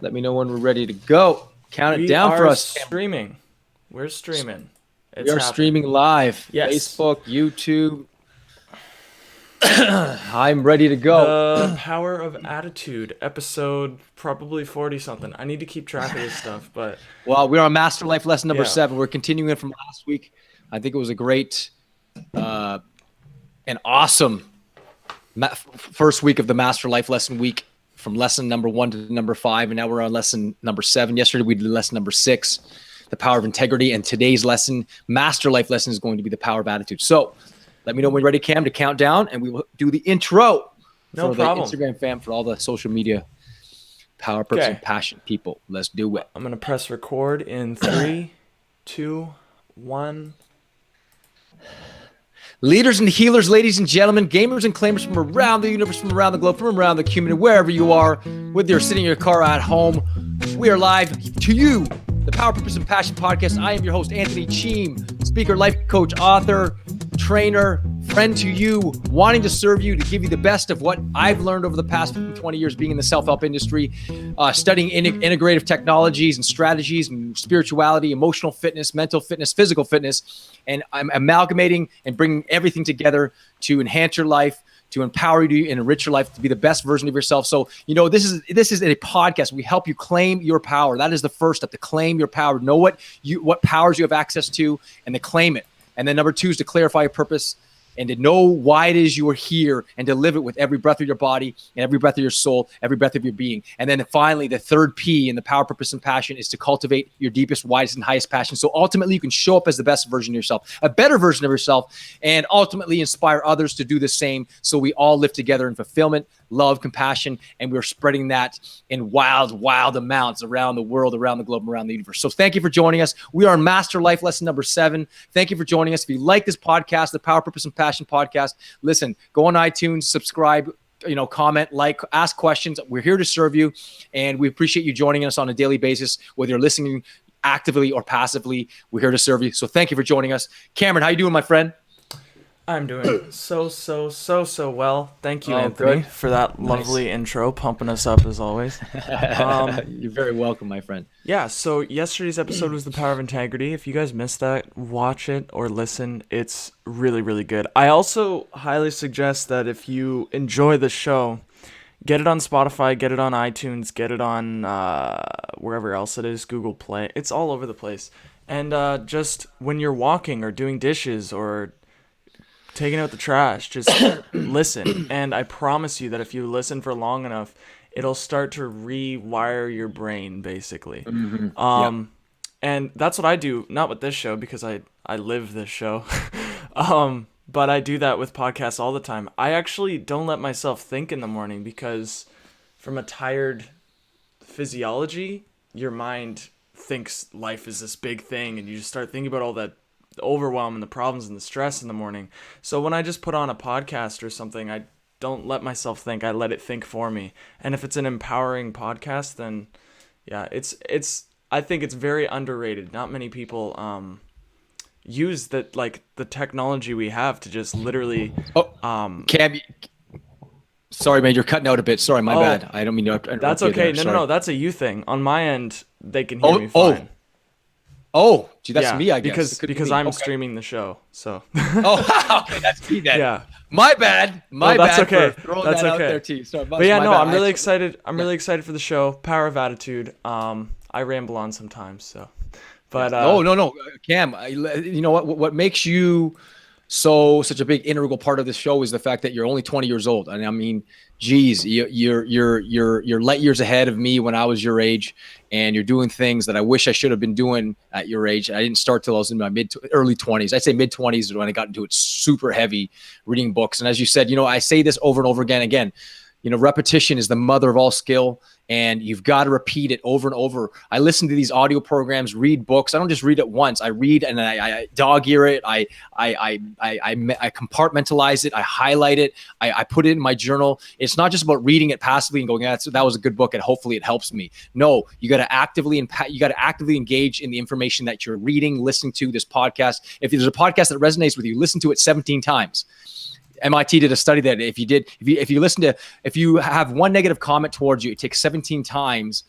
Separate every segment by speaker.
Speaker 1: Let me know when we're ready to go. Count it down for us.
Speaker 2: Streaming. We're streaming.
Speaker 1: We are streaming live.
Speaker 2: Yes.
Speaker 1: Facebook, YouTube. I'm ready to go.
Speaker 2: The Power of Attitude, episode probably 40 something. I need to keep track of this stuff, but
Speaker 1: well, we're on Master Life lesson number 7. We're continuing it from last week. I think it was a great and awesome first week of the Master Life lesson week, from lesson number 1 to number 5, and now we're on lesson number 7. Yesterday we did lesson number 6, the power of integrity, and today's lesson, Master Life lesson, is going to be the power of attitude. So let me know when you're ready, Cam, to count down, and we will do the intro
Speaker 2: for
Speaker 1: the Instagram fam, for all the social media power, purpose, and passion people. Let's do it.
Speaker 2: I'm going to press record in 3, 2, 1.
Speaker 1: Leaders and healers, ladies and gentlemen, gamers and claimers from around the universe, from around the globe, from around the community, wherever you are, whether you're sitting in your car or at home, we are live to you, the Power, Purpose, and Passion podcast. I am your host, Anthony Cheam, speaker, life coach, author, trainer, friend to you, wanting to serve you, to give you the best of what I've learned over the past 20 years being in the self-help industry, studying integrative technologies and strategies and spirituality, emotional fitness, mental fitness, physical fitness, and I'm amalgamating and bringing everything together to enhance your life, to empower you and enrich your life to be the best version of yourself. So, this is a podcast. We help you claim your power. That is the first step, to claim your power. Know what powers you have access to, and to claim it. And then number 2 is to clarify your purpose and to know why it is you are here, and to live it with every breath of your body and every breath of your soul, every breath of your being. And then finally, the third P in the power, purpose, and passion is to cultivate your deepest, widest, and highest passion. So ultimately, you can show up as the best version of yourself, a better version of yourself, and ultimately inspire others to do the same. So we all live together in fulfillment, love, compassion, and we're spreading that in wild, wild amounts around the world, around the globe, around the universe. So thank you for joining us. We are on Master Life lesson number 7. Thank you for joining us. If you like this podcast, the Power, Purpose, and Passion podcast, listen, go on iTunes, subscribe, comment, like, ask questions. We're here to serve you, and we appreciate you joining us on a daily basis, whether you're listening actively or passively. We're here to serve you. So thank you for joining us. Cameron, how you doing, my friend?
Speaker 2: I'm doing so well. Thank you, Anthony, for that lovely intro, pumping us up as always.
Speaker 1: You're very welcome, my friend.
Speaker 2: Yeah, so yesterday's episode was the power of integrity. If you guys missed that, watch it or listen. It's really, really good. I also highly suggest that if you enjoy the show, get it on Spotify, get it on iTunes, get it on wherever else it is, Google Play. It's all over the place. And just when you're walking or doing dishes or taking out the trash, just listen. And I promise you that if you listen for long enough, it'll start to rewire your brain, basically.
Speaker 1: Mm-hmm.
Speaker 2: And that's what I do, not with this show, because I live this show. But I do that with podcasts all the time. I actually don't let myself think in the morning, because from a tired physiology, your mind thinks life is this big thing, and you just start thinking about all that overwhelm and the problems and the stress in the morning. So when I just put on a podcast or something, I don't let myself think. I let it think for me. And if it's an empowering podcast, then yeah, I think it's very underrated. Not many people use that, like, the technology we have to just literally
Speaker 1: Cam, sorry man, you're cutting out a bit. Sorry, my bad. I don't mean to interrupt.
Speaker 2: That's okay. No, that's a you thing. On my end, they can hear me fine.
Speaker 1: Oh, gee, that's me, I guess.
Speaker 2: Because I'm streaming the show, so.
Speaker 1: Okay, that's me then.
Speaker 2: Yeah.
Speaker 1: My bad.
Speaker 2: That's
Speaker 1: bad
Speaker 2: okay.
Speaker 1: for throwing
Speaker 2: That's
Speaker 1: that out
Speaker 2: okay.
Speaker 1: there to you. Sorry,
Speaker 2: but yeah, no, I'm really excited. I'm really excited for the show, Power of Attitude. I ramble on sometimes, so. But
Speaker 1: no, Cam. You know what makes you such a big integral part of this show is the fact that you're only 20 years old. And I mean, geez, you're light years ahead of me when I was your age, and you're doing things that I wish I should have been doing at your age. I didn't start till I was in my early 20s. I'd say mid 20s when I got into it super heavy, reading books. And as you said, I say this over and over again. Repetition is the mother of all skill, and you've got to repeat it over and over. I listen to these audio programs, read books. I don't just read it once. I read and I dog ear it. I compartmentalize it. I highlight it. I put it in my journal. It's not just about reading it passively and going, that was a good book and hopefully it helps me. No, you got to actively engage in the information that you're reading, listening to this podcast. If there's a podcast that resonates with you, listen to it 17 times. MIT did a study that if you have one negative comment towards you, it takes 17 times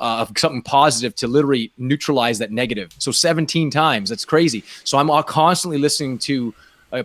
Speaker 1: of something positive to literally neutralize that negative. So 17 times, that's crazy. So I'm constantly listening to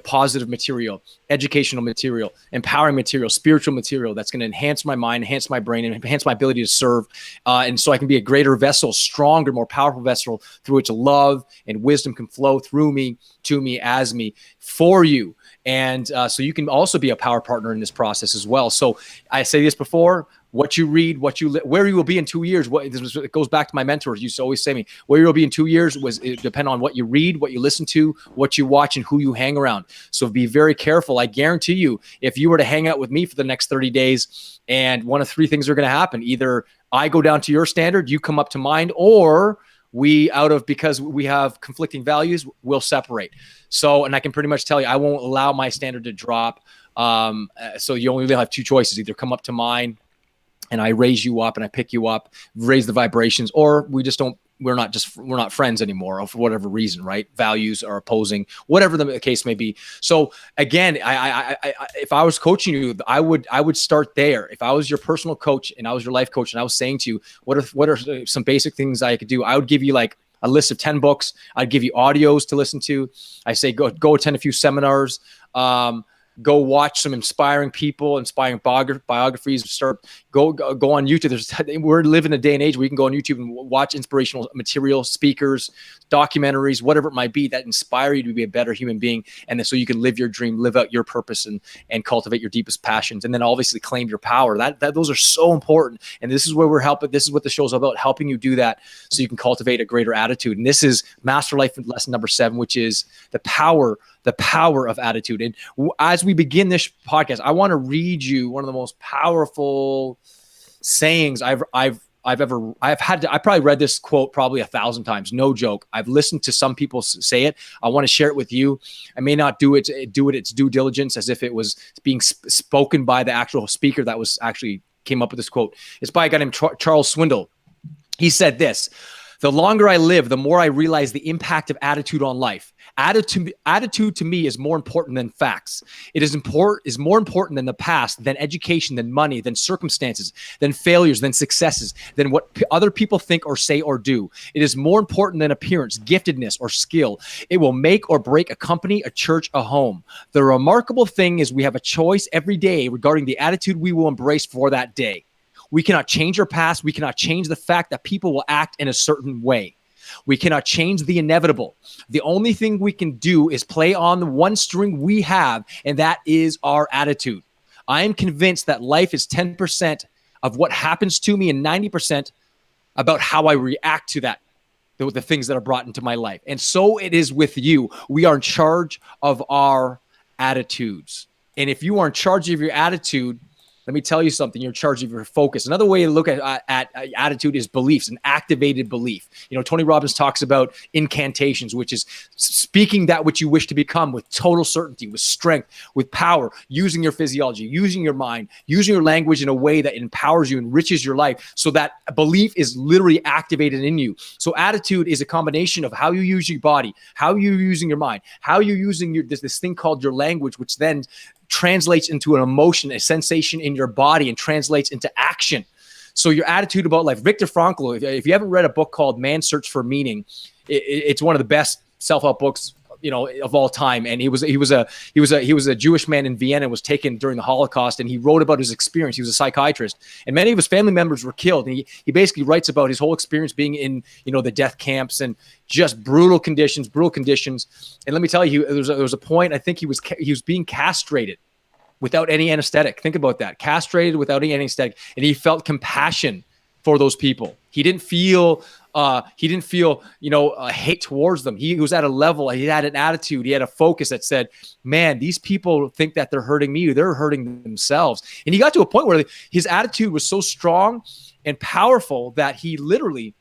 Speaker 1: positive material, educational material, empowering material, spiritual material that's going to enhance my mind, enhance my brain, and enhance my ability to serve. And so I can be a greater vessel, stronger, more powerful vessel through which love and wisdom can flow through me, to me, as me, for you. And so you can also be a power partner in this process as well. So I say this before, what you read, where you will be in 2 years. It goes back to my mentors. Used to always say to me, where you will be in 2 years it depend on what you read, what you listen to, what you watch, and who you hang around. So be very careful. I guarantee you, if you were to hang out with me for the next 30 days, and one of three things are going to happen: either I go down to your standard, you come up to mine, or because we have conflicting values, we'll separate. So, and I can pretty much tell you, I won't allow my standard to drop. So you only have two choices: either come up to mine and I raise you up and I pick you up, raise the vibrations, or we're not friends anymore, or for whatever reason, right? Values are opposing, whatever the case may be. So again, I if I was coaching you, I would start there. If I was your personal coach and I was your life coach and I was saying to you, what are some basic things I could do? I would give you like a list of 10 books. I'd give you audios to listen to. I say, go attend a few seminars. Go watch some inspiring people, inspiring biographies. Go on YouTube. We're living in a day and age where you can go on YouTube and watch inspirational material, speakers, documentaries, whatever it might be that inspire you to be a better human being. And then so you can live your dream, live out your purpose, and cultivate your deepest passions. And then obviously claim your power. Those are so important. And this is where we're helping. This is what the show's about, helping you do that so you can cultivate a greater attitude. And this is Master Life lesson number 7, which is the power of attitude. And as we begin this podcast, I want to read you one of the most powerful sayings I've had. I probably read this quote probably 1,000 times. No joke. I've listened to some people say it. I want to share it with you. I may not do its due diligence as if it was being spoken by the actual speaker that was actually came up with this quote. It's by a guy named Charles Swindoll. He said this: "The longer I live, the more I realize the impact of attitude on life. Attitude to me is more important than facts. It is more important than the past, than education, than money, than circumstances, than failures, than successes, than what other people think or say or do. It is more important than appearance, giftedness, or skill. It will make or break a company, a church, a home. The remarkable thing is we have a choice every day regarding the attitude we will embrace for that day. We cannot change our past. We cannot change the fact that people will act in a certain way. We cannot change the inevitable. The only thing we can do is play on the one string we have, and that is our attitude. I am convinced that life is 10% of what happens to me and 90% about how I react to that, the things that are brought into my life. And so it is with you. We are in charge of our attitudes. And if you are in charge of your attitude, let me tell you something. You're in charge of your focus. Another way to look at attitude is beliefs, an activated belief. You know, Tony Robbins talks about incantations, which is speaking that which you wish to become with total certainty, with strength, with power, using your physiology, using your mind, using your language in a way that empowers you, enriches your life, so that belief is literally activated in you. So attitude is a combination of how you use your body, how you're using your mind, how you're using this thing called your language, which then translates into an emotion, a sensation in your body, and translates into action. So your attitude about life. Viktor Frankl, if you haven't read a book called Man's Search for Meaning, it's one of the best self-help books, you know, of all time. And he was a Jewish man in Vienna, was taken during the Holocaust, and he wrote about his experience. He was a psychiatrist, and many of his family members were killed. And he basically writes about his whole experience being in, you know, the death camps and just brutal conditions. And let me tell you, there was a point, I think he was being castrated without any anesthetic. Think about that. Castrated without any anesthetic. And he felt compassion for those people. He didn't feel, hate towards them. He was at a level, he had an attitude, he had a focus that said, man, these people think that they're hurting me, they're hurting themselves. And he got to a point where his attitude was so strong and powerful that he literally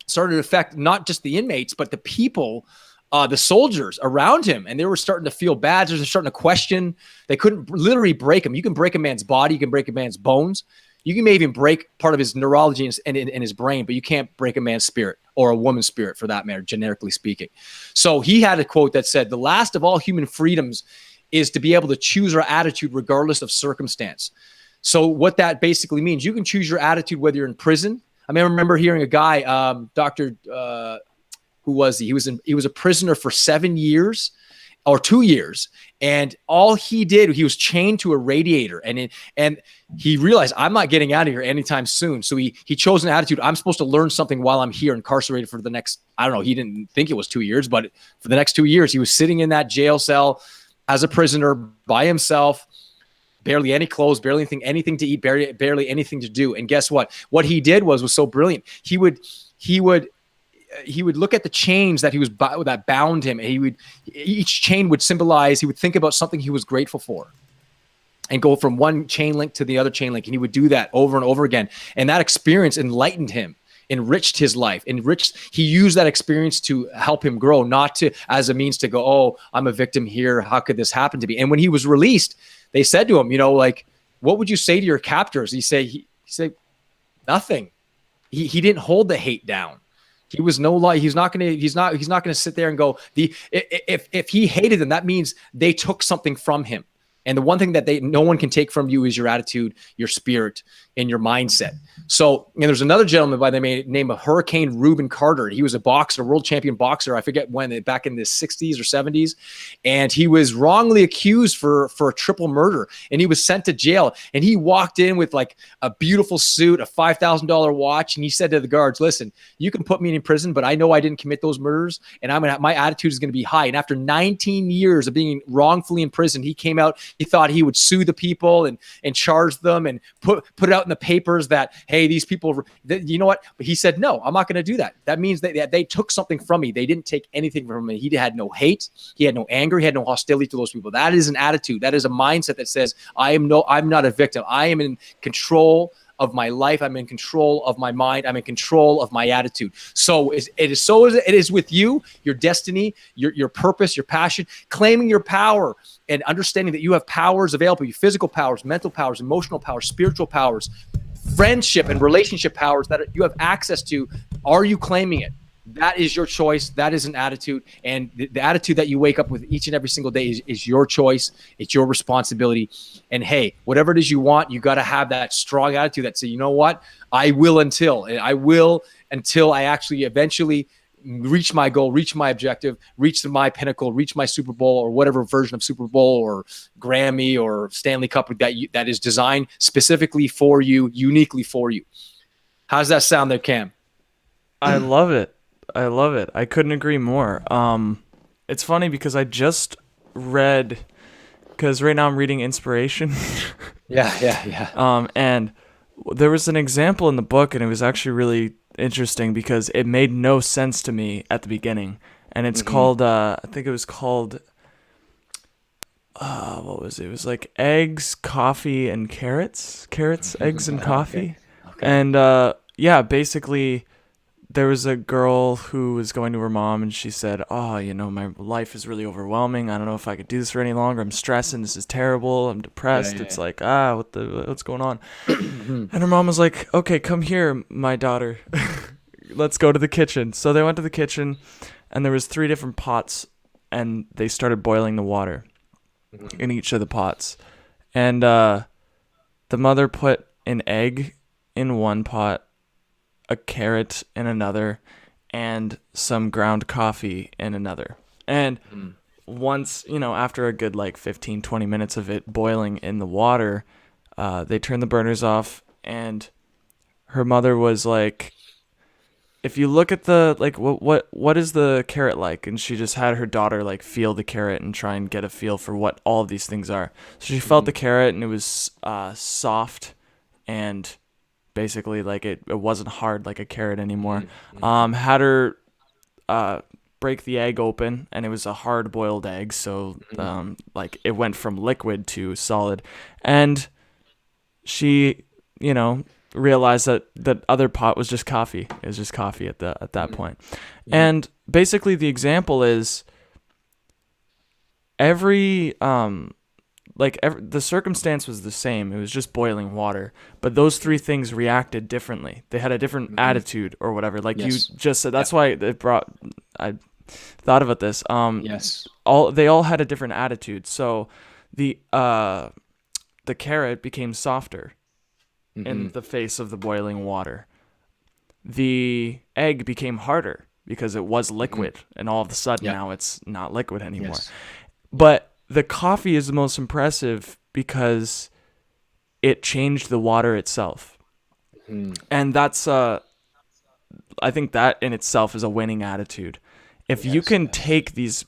Speaker 1: started to affect not just the inmates, but the people, the soldiers around him. And they were starting to feel bad. They're starting to question. They couldn't literally break him. You can break a man's body. You can break a man's bones. You can maybe even break part of his neurology and his brain, but you can't break a man's spirit, or a woman's spirit for that matter, generically speaking. So he had a quote that said, the last of all human freedoms is to be able to choose our attitude regardless of circumstance. So what that basically means, you can choose your attitude whether you're in prison, I mean, I remember hearing a guy, Dr. Who was he? He was a prisoner for 7 years or 2 years. And all he did, he was chained to a radiator, and he realized, I'm not getting out of here anytime soon. So he chose an attitude. I'm supposed to learn something while I'm here incarcerated for the next, I don't know, he didn't think it was 2 years, but for the next 2 years, he was sitting in that jail cell as a prisoner by himself, barely any clothes, barely anything to eat, barely anything to do. And guess what? What he did was so brilliant. He would look at the chains that that bound him, and each chain would symbolize, he would think about something he was grateful for and go from one chain link to the other chain link. And he would do that over and over again. And that experience enlightened him, enriched his life, he used that experience to help him grow, not to as a means to go, oh, I'm a victim here, how could this happen to me? And when he was released, they said to him, like, what would you say to your captors? He said nothing. He didn't hold the hate down. He was he's not going to sit there and go, if he hated them, that means they took something from him. And the one thing that no one can take from you is your attitude, your spirit, and your mindset. So, and there's another gentleman by the name of Hurricane Reuben Carter. He was a boxer, world champion boxer. I forget when, back in the 60s or 70s. And he was wrongly accused for a triple murder. And he was sent to jail. And he walked in with like a beautiful suit, a $5,000 watch. And he said to the guards, listen, you can put me in prison, but I know I didn't commit those murders. And my attitude is going to be high. And after 19 years of being wrongfully in prison, he came out. He thought he would sue the people and charge them and put it out in the papers that, hey, these people, you know what? But he said, no, I'm not going to do that. That means that they took something from me. They didn't take anything from me. He had no hate. He had no anger. He had no hostility to those people. That is an attitude. That is a mindset that says, I'm not a victim. I am in control of my life. I'm in control of my mind. I'm in control of my attitude. So it is with you, your destiny, your purpose, your passion, claiming your power and understanding that you have powers available, you physical powers, mental powers, emotional powers, spiritual powers, friendship and relationship powers that you have access to. Are you claiming it? That is your choice. That is an attitude. And the attitude that you wake up with each and every single day is your choice. It's your responsibility. And hey, whatever it is you want, you got to have that strong attitude that say, you know what? I will until I actually eventually reach my goal, reach my objective, reach my pinnacle, reach my Super Bowl or whatever version of Super Bowl or Grammy or Stanley Cup that is designed specifically for you, uniquely for you. How's that sound there, Cam?
Speaker 2: I love it. I couldn't agree more. It's funny because I just read, because right now I'm reading Inspiration.
Speaker 1: Yeah.
Speaker 2: And there was an example in the book, and it was actually really interesting because it made no sense to me at the beginning. And it's called, I think it was called, what was it? It was like eggs, coffee, and carrots. Carrots, eggs, and coffee. Okay. And yeah, basically, there was a girl who was going to her mom, and she said, oh, my life is really overwhelming. I don't know if I could do this for any longer. I'm stressing. This is terrible. I'm depressed. Yeah. It's like, what's going on? And her mom was like, okay, come here, my daughter. Let's go to the kitchen. So they went to the kitchen, and there was 3 different pots, and they started boiling the water in each of the pots. And the mother put an egg in one pot, a carrot in another, and some ground coffee in another. And once, after a good 15, 20 minutes of it boiling in the water, they turned the burners off, and her mother was like, if you look at the, what is the carrot like? And she just had her daughter feel the carrot and try and get a feel for what all of these things are. So she felt the carrot, and it was soft, and basically it wasn't hard like a carrot anymore. Had her break the egg open, and it was a hard boiled egg, so it went from liquid to solid. And she realized that that other pot was just coffee. It was just coffee at that point. And basically the example is the circumstance was the same. It was just boiling water, but those 3 things reacted differently. They had a different attitude or whatever. You just said, that's why I thought about this. They all had a different attitude. So the carrot became softer in the face of the boiling water. the egg became harder because it was liquid, and all of a sudden now it's not liquid anymore.
Speaker 1: Yes.
Speaker 2: But the coffee is the most impressive because it changed the water itself. And that's I think that in itself is a winning attitude. If you can take these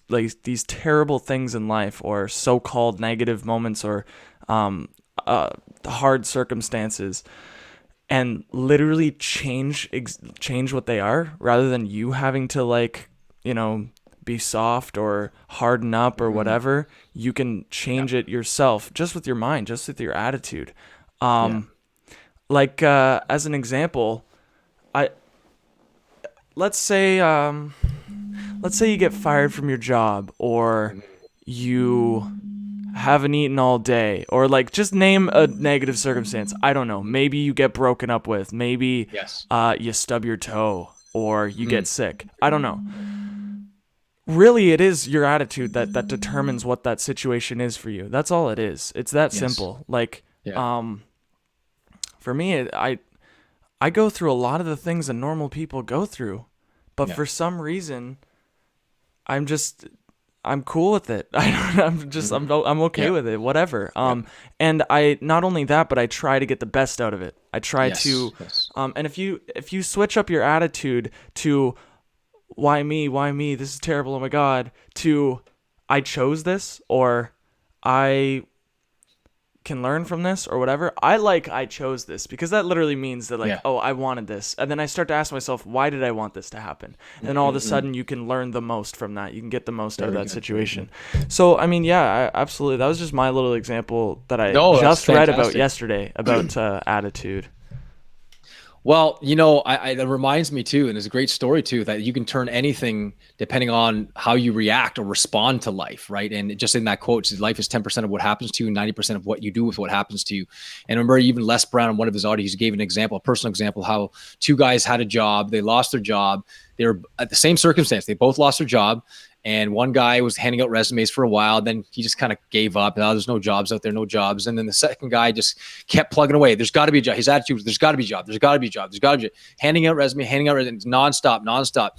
Speaker 2: terrible things in life, or so-called negative moments, or hard circumstances, and literally change what they are, rather than you having to be soft or harden up or whatever, you can change it yourself, just with your mind, just with your attitude. As an example, let's say you get fired from your job, or you haven't eaten all day, or just name a negative circumstance. I don't know. Maybe you get broken up with. Maybe you stub your toe, or you get sick. I don't know. Really, it is your attitude that determines what that situation is for you. That's all it is. It's that simple. For me, I go through a lot of the things that normal people go through, but for some reason, I'm cool with it. I'm okay with it. Whatever. And I, not only that, but I try to get the best out of it. I try to, and if you switch up your attitude to why me, this is terrible, oh my God, to I chose this, or I can learn from this, or whatever. I chose this, because that literally means that oh, I wanted this. And then I start to ask myself, why did I want this to happen? And then all of a sudden you can learn the most from that. You can get the most out of that situation. So, I mean, absolutely. That was just my little example that I just read about yesterday about attitude.
Speaker 1: Well, it reminds me too, and it's a great story too, that you can turn anything depending on how you react or respond to life, right? And just in that quote, it says, life is 10% of what happens to you, and 90% of what you do with what happens to you. And I remember even Les Brown, in one of his audios, he gave an example, a personal example, how two guys had a job, they lost their job, they were at the same circumstance, they both lost their job. And one guy was handing out resumes for a while. Then he just kind of gave up. Now there's no jobs out there, no jobs. And then the second guy just kept plugging away. There's got to be a job. His attitude was, there's got to be a job. There's got to be a job. There's got to be a job. Handing out resumes, nonstop.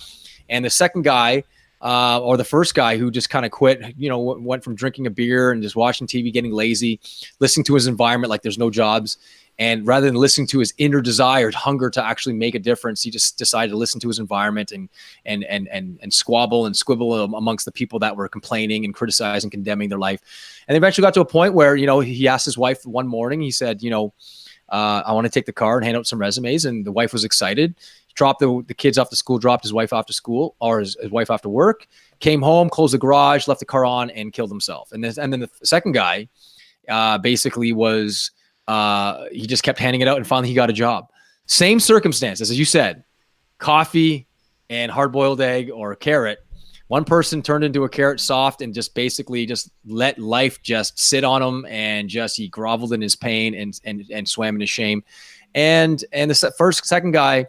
Speaker 1: And the second guy, or the first guy who just kind of quit, went from drinking a beer and just watching TV, getting lazy, listening to his environment like there's no jobs. And rather than listening to his inner desired hunger to actually make a difference, he just decided to listen to his environment and squabble and squibble amongst the people that were complaining and criticizing, condemning their life. And eventually got to a point where, he asked his wife one morning, he said, I want to take the car and hand out some resumes. And the wife was excited. He dropped the kids off to school, dropped his wife off to school, or his wife off to work, came home, closed the garage, left the car on, and killed himself. And then the second guy basically was... he just kept handing it out, and finally he got a job. Same circumstances, as you said, coffee and hard-boiled egg or a carrot. One person turned into a carrot soft and just basically just let life just sit on him, and he groveled in his pain and swam in his shame. And the second guy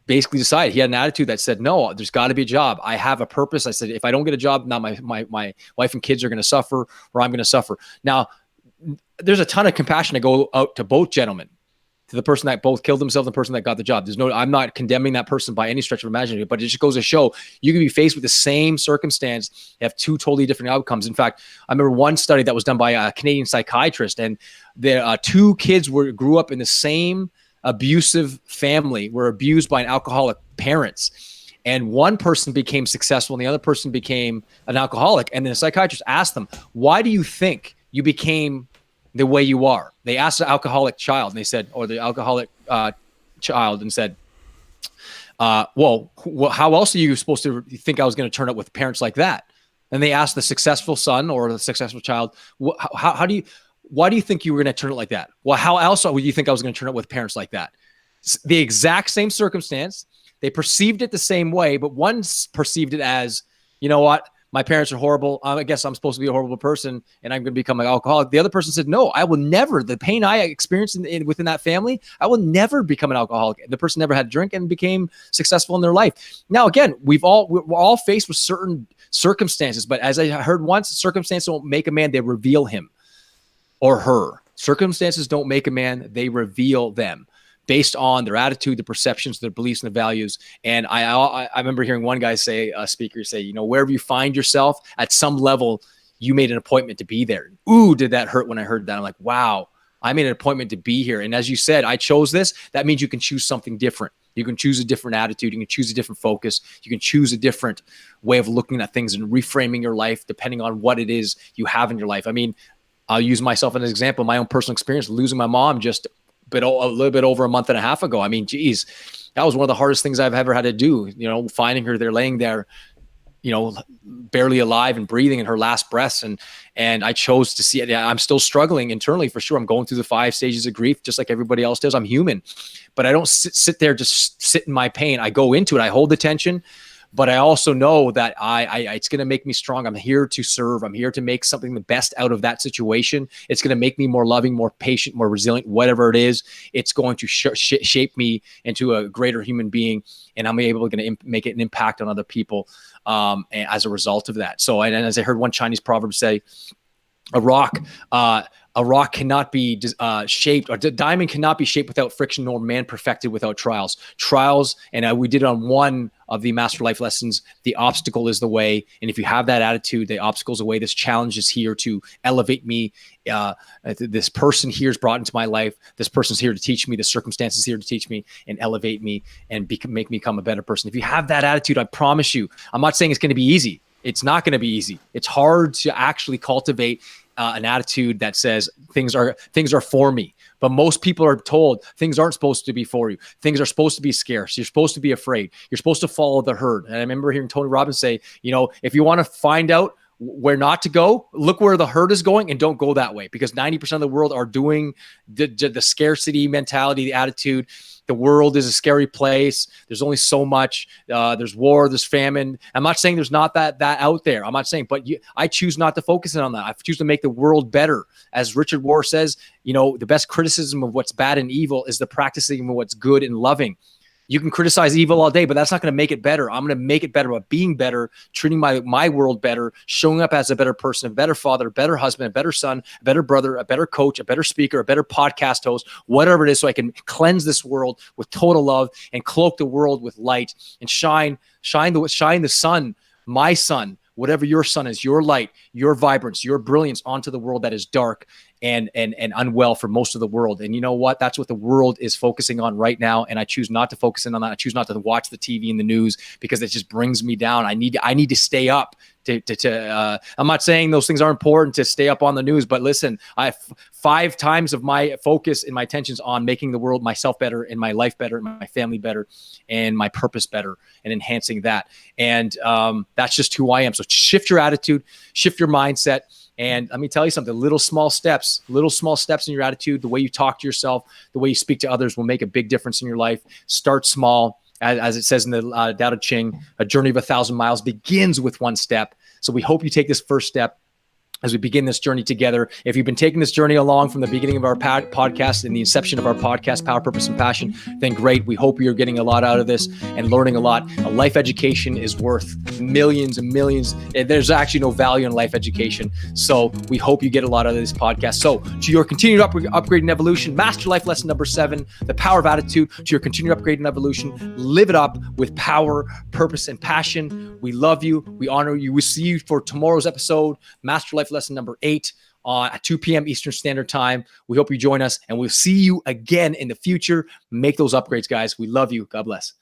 Speaker 1: basically decided, he had an attitude that said, no, there's got to be a job. I have a purpose. I said, if I don't get a job, now my wife and kids are going to suffer, or I'm going to suffer. Now, there's a ton of compassion to go out to both gentlemen, to the person that both killed themselves and the person that got the job. I'm not condemning that person by any stretch of imagination, but it just goes to show you can be faced with the same circumstance, have two totally different outcomes. In fact, I remember one study that was done by a Canadian psychiatrist, and the two kids grew up in the same abusive family, were abused by an alcoholic parents. And one person became successful and the other person became an alcoholic. And then the psychiatrist asked them, why do you think you became the way you are? They asked the alcoholic child, and they said, or the alcoholic child, and said, well, how else are you supposed to think I was going to turn up with parents like that? And they asked the successful son or the successful child, why do you think you were going to turn it like that? Well, how else would you think I was going to turn up with parents like that? The exact same circumstance. They perceived it the same way, but one perceived it as, you know what? My parents are horrible. I guess I'm supposed to be a horrible person and I'm going to become an alcoholic. The other person said, no, I will never. The pain I experienced within that family, I will never become an alcoholic. The person never had a drink and became successful in their life. Now, again, we're all faced with certain circumstances, but as I heard once, circumstances don't make a man, they reveal him or her. Circumstances don't make a man, they reveal them. based on their attitude, their perceptions, their beliefs, and their values. And I remember hearing one guy say, a speaker say, wherever you find yourself at some level, you made an appointment to be there. Ooh, did that hurt when I heard that? I'm like, wow, I made an appointment to be here. And as you said, I chose this. That means you can choose something different. You can choose a different attitude. You can choose a different focus. You can choose a different way of looking at things and reframing your life depending on what it is you have in your life. I mean, I'll use myself as an example, my own personal experience, losing my mom just a little bit over a month and a half ago. I mean, geez, that was one of the hardest things I've ever had to do, finding her there, laying there, barely alive and breathing in her last breaths. And I chose to see it. I'm still struggling internally for sure. I'm going through the 5 stages of grief, just like everybody else does. I'm human, but I don't sit there, just sit in my pain. I go into it. I hold the tension, but I also know that it's going to make me strong. I'm here to serve. I'm here to make something the best out of that situation. It's going to make me more loving, more patient, more resilient, whatever it is. It's going to shape me into a greater human being, and I'm able to make it an impact on other people as a result of that. So, and as I heard one Chinese proverb say, a rock cannot be shaped, or diamond cannot be shaped without friction, nor man perfected without trials. Trials, and we did it on one of the Master Life Lessons, the obstacle is the way. And if you have that attitude, the obstacle is the way. This challenge is here to elevate me. This person here is brought into my life. This person's here to teach me. The circumstances here to teach me and elevate me and make me become a better person. If you have that attitude, I promise you, I'm not saying it's going to be easy. It's not going to be easy. It's hard to actually cultivate an attitude that says things are for me. But most people are told things aren't supposed to be for you. Things are supposed to be scarce. You're supposed to be afraid. You're supposed to follow the herd. And I remember hearing Tony Robbins say, if you want to find out where not to go, look where the herd is going and don't go that way, because 90% of the world are doing the scarcity mentality, the attitude. The world is a scary place. There's only so much. There's war, there's famine. I'm not saying there's not that out there. I'm not saying, but I choose not to focus on that. I choose to make the world better. As Richard Rohr says, the best criticism of what's bad and evil is the practicing of what's good and loving. You can criticize evil all day, but that's not going to make it better. I'm going to make it better by being better, treating my world better, showing up as a better person, a better father, a better husband, a better son, a better brother, a better coach, a better speaker, a better podcast host, whatever it is, so I can cleanse this world with total love and cloak the world with light and shine the sun, my sun, whatever your sun is, your light, your vibrance, your brilliance onto the world that is dark and unwell for most of the world. And you know what? That's what the world is focusing on right now. And I choose not to focus in on that. I choose not to watch the TV and the news, because it just brings me down. I need to stay up I'm not saying those things are important to stay up on the news, but listen, I have 5 times of my focus and my attentions on making the world, myself better, and my life better, and my family better, and my purpose better, and enhancing that. And that's just who I am. So shift your attitude, shift your mindset. And let me tell you something, little small steps in your attitude, the way you talk to yourself, the way you speak to others will make a big difference in your life. Start small. As it says in the Tao Te Ching, a journey of 1,000 miles begins with 1 step. So we hope you take this first step as we begin this journey together. If you've been taking this journey along from the beginning of our podcast and the inception of our podcast, Power, Purpose, and Passion, then great. We hope you're getting a lot out of this and learning a lot. A life education is worth millions and millions. There's actually no value in life education. So we hope you get a lot out of this podcast. So to your continued upgrade and evolution, master life lesson number 7, the power of attitude. To your continued upgrade and evolution, live it up with power, purpose, and passion. We love you. We honor you. We see you for tomorrow's episode, Master Life Lesson number 8 at 2 p.m. Eastern Standard Time. We hope you join us, and we'll see you again in the future. Make those upgrades, guys. We love you. God bless.